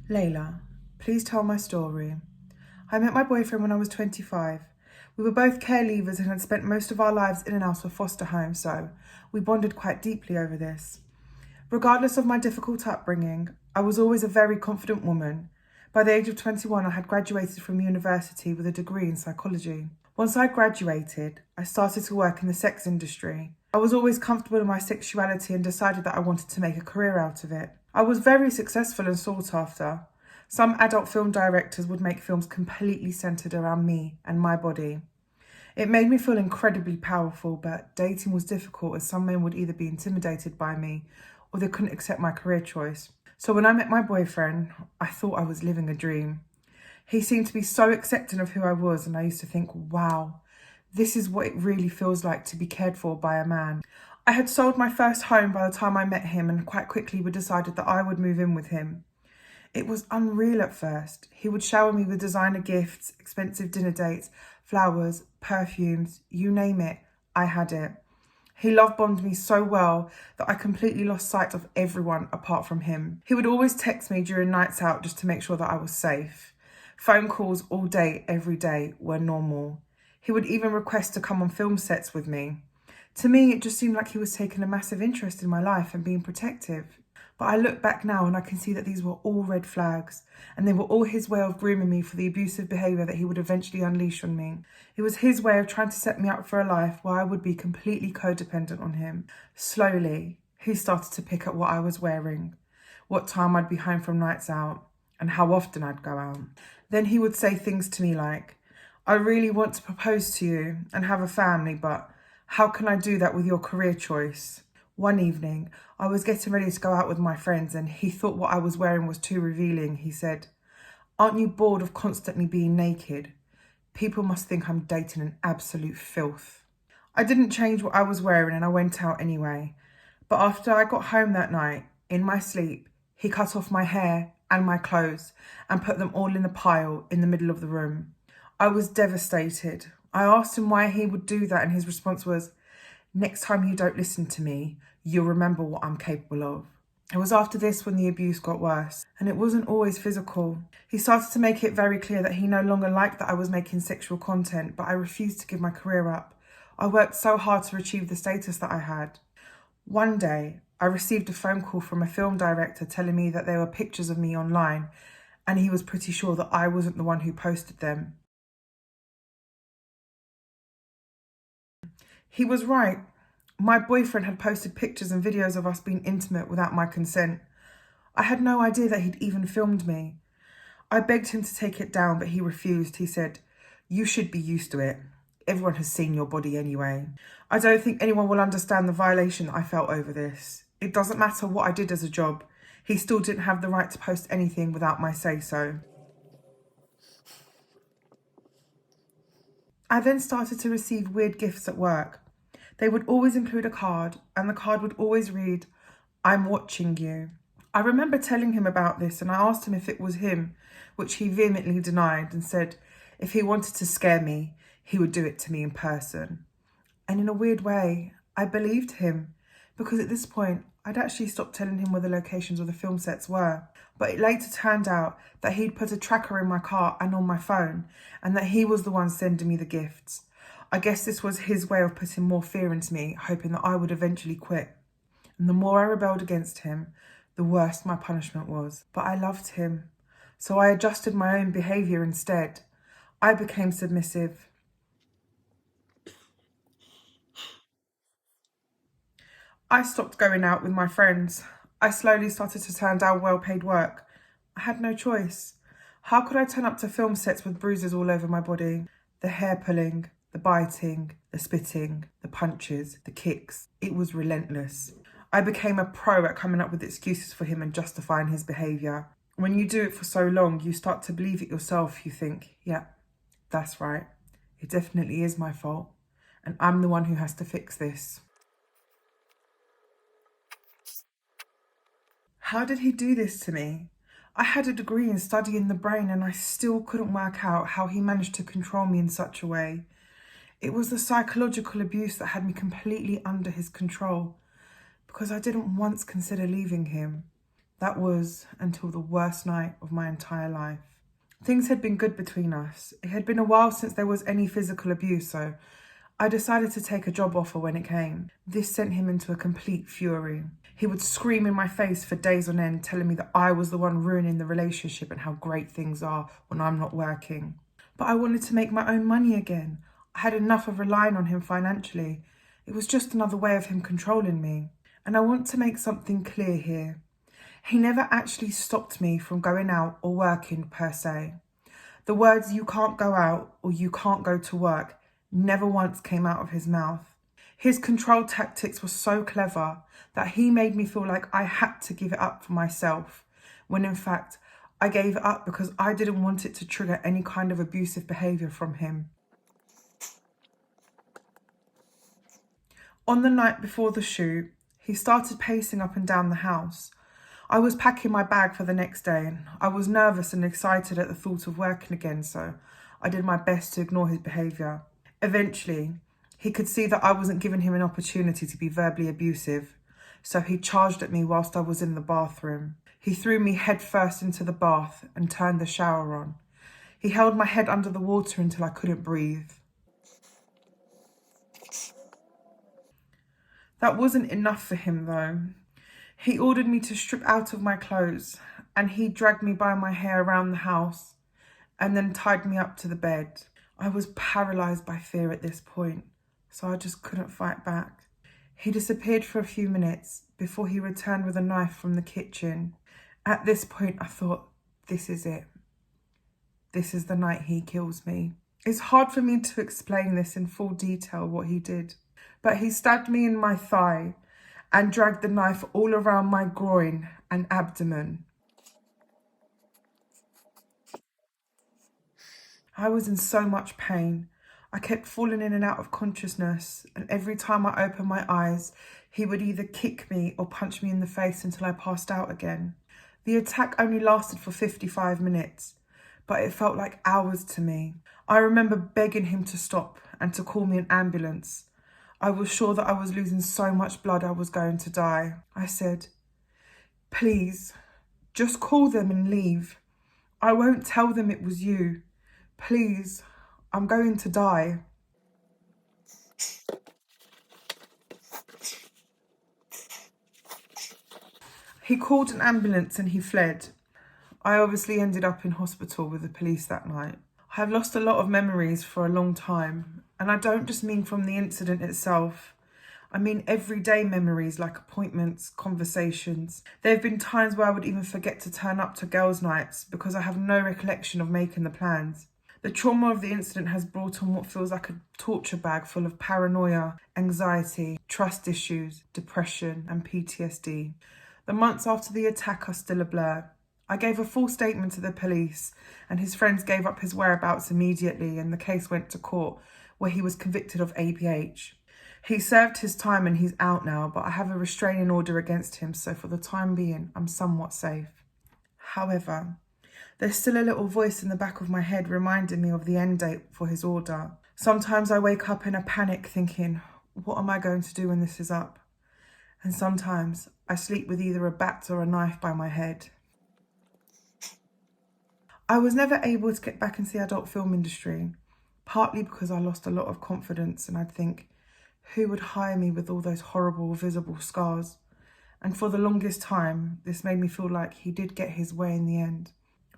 Lejla, please tell my story. I met my boyfriend when I was 25. We were both care leavers and had spent most of our lives in and out of foster homes, so we bonded quite deeply over this. Regardless of my difficult upbringing, I was always a very confident woman. By the age of 21, I had graduated from university with a degree in psychology. Once I graduated, I started to work in the sex industry. I was always comfortable in my sexuality and decided that I wanted to make a career out of it. I was very successful and sought after. Some adult film directors would make films completely centered around me and my body. It made me feel incredibly powerful, but dating was difficult as some men would either be intimidated by me or they couldn't accept my career choice. So when I met my boyfriend, I thought I was living a dream. He seemed to be so accepting of who I was, and I used to think, wow, this is what it really feels like to be cared for by a man. I had sold my first home by the time I met him, and quite quickly we decided that I would move in with him. It was unreal at first. He would shower me with designer gifts, expensive dinner dates, flowers, perfumes, you name it, I had it. He love bombed me so well that I completely lost sight of everyone apart from him. He would always text me during nights out just to make sure that I was safe. Phone calls all day, every day were normal. He would even request to come on film sets with me. To me, it just seemed like he was taking a massive interest in my life and being protective. But I look back now and I can see that these were all red flags, and they were all his way of grooming me for the abusive behaviour that he would eventually unleash on me. It was his way of trying to set me up for a life where I would be completely codependent on him. Slowly, he started to pick at what I was wearing, what time I'd be home from nights out, and how often I'd go out. Then he would say things to me like, I really want to propose to you and have a family, but how can I do that with your career choice? One evening, I was getting ready to go out with my friends and he thought what I was wearing was too revealing. He said, aren't you bored of constantly being naked? People must think I'm dating an absolute filth. I didn't change what I was wearing and I went out anyway. But after I got home that night, in my sleep, he cut off my hair and my clothes and put them all in a pile in the middle of the room. I was devastated. I asked him why he would do that and his response was, next time you don't listen to me, you'll remember what I'm capable of. It was after this when the abuse got worse, and it wasn't always physical. He started to make it very clear that he no longer liked that I was making sexual content, but I refused to give my career up. I worked so hard to achieve the status that I had. One day, I received a phone call from a film director telling me that there were pictures of me online, and he was pretty sure that I wasn't the one who posted them. He was right. My boyfriend had posted pictures and videos of us being intimate without my consent. I had no idea that he'd even filmed me. I begged him to take it down, but he refused. He said, you should be used to it. Everyone has seen your body anyway. I don't think anyone will understand the violation I felt over this. It doesn't matter what I did as a job. He still didn't have the right to post anything without my say-so. I then started to receive weird gifts at work. They would always include a card, and the card would always read, I'm watching you. I remember telling him about this and I asked him if it was him, which he vehemently denied and said if he wanted to scare me, he would do it to me in person. And in a weird way, I believed him because at this point, I'd actually stopped telling him where the locations of the film sets were. But it later turned out that he'd put a tracker in my car and on my phone and that he was the one sending me the gifts. I guess this was his way of putting more fear into me, hoping that I would eventually quit. And the more I rebelled against him, the worse my punishment was. But I loved him, so I adjusted my own behaviour instead. I became submissive. I stopped going out with my friends. I slowly started to turn down well-paid work. I had no choice. How could I turn up to film sets with bruises all over my body? The hair pulling, the biting, the spitting, the punches, the kicks. It was relentless. I became a pro at coming up with excuses for him and justifying his behaviour. When you do it for so long, you start to believe it yourself. You think, yeah, that's right. It definitely is my fault. And I'm the one who has to fix this. How did he do this to me? I had a degree in studying the brain and I still couldn't work out how he managed to control me in such a way. It was the psychological abuse that had me completely under his control because I didn't once consider leaving him. That was until the worst night of my entire life. Things had been good between us. It had been a while since there was any physical abuse, so I decided to take a job offer when it came. This sent him into a complete fury. He would scream in my face for days on end, telling me that I was the one ruining the relationship and how great things are when I'm not working. But I wanted to make my own money again. I had enough of relying on him financially. It was just another way of him controlling me. And I want to make something clear here. He never actually stopped me from going out or working per se. The words "you can't go out" or "you can't go to work" never once came out of his mouth. His control tactics were so clever that he made me feel like I had to give it up for myself, when in fact, I gave it up because I didn't want it to trigger any kind of abusive behaviour from him. On the night before the shoot, he started pacing up and down the house. I was packing my bag for the next day and I was nervous and excited at the thought of working again, so I did my best to ignore his behaviour. Eventually, he could see that I wasn't giving him an opportunity to be verbally abusive, so he charged at me whilst I was in the bathroom. He threw me headfirst into the bath and turned the shower on. He held my head under the water until I couldn't breathe. That wasn't enough for him though. He ordered me to strip out of my clothes and he dragged me by my hair around the house and then tied me up to the bed. I was paralysed by fear at this point, so I just couldn't fight back. He disappeared for a few minutes before he returned with a knife from the kitchen. At this point, I thought, this is it. This is the night he kills me. It's hard for me to explain this in full detail what he did, but he stabbed me in my thigh and dragged the knife all around my groin and abdomen. I was in so much pain. I kept falling in and out of consciousness, and every time I opened my eyes, he would either kick me or punch me in the face until I passed out again. The attack only lasted for 55 minutes, but it felt like hours to me. I remember begging him to stop and to call me an ambulance. I was sure that I was losing so much blood I was going to die. I said, "Please, just call them and leave. I won't tell them it was you. Please, I'm going to die." He called an ambulance and he fled. I obviously ended up in hospital with the police that night. I have lost a lot of memories for a long time, and I don't just mean from the incident itself. I mean everyday memories like appointments, conversations. There have been times where I would even forget to turn up to girls' nights because I have no recollection of making the plans. The trauma of the incident has brought on what feels like a torture bag full of paranoia, anxiety, trust issues, depression, and PTSD. The months after the attack are still a blur. I gave a full statement to the police, and his friends gave up his whereabouts immediately, and the case went to court, where he was convicted of ABH. He served his time and he's out now, but I have a restraining order against him, so for the time being, I'm somewhat safe. However, there's still a little voice in the back of my head reminding me of the end date for his order. Sometimes I wake up in a panic thinking, what am I going to do when this is up? And sometimes I sleep with either a bat or a knife by my head. I was never able to get back into the adult film industry, partly because I lost a lot of confidence and I'd think, who would hire me with all those horrible visible scars? And for the longest time, this made me feel like he did get his way in the end.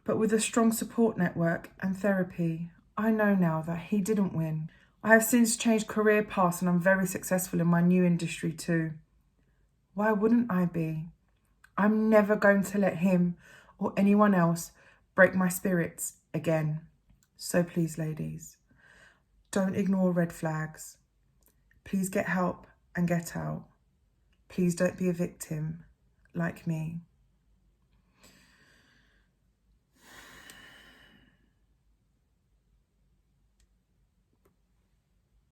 But with a strong support network and therapy, I know now that he didn't win. I have since changed career paths and I'm very successful in my new industry too. Why wouldn't I be? I'm never going to let him or anyone else break my spirits again. So please, ladies, don't ignore red flags. Please get help and get out. Please don't be a victim like me.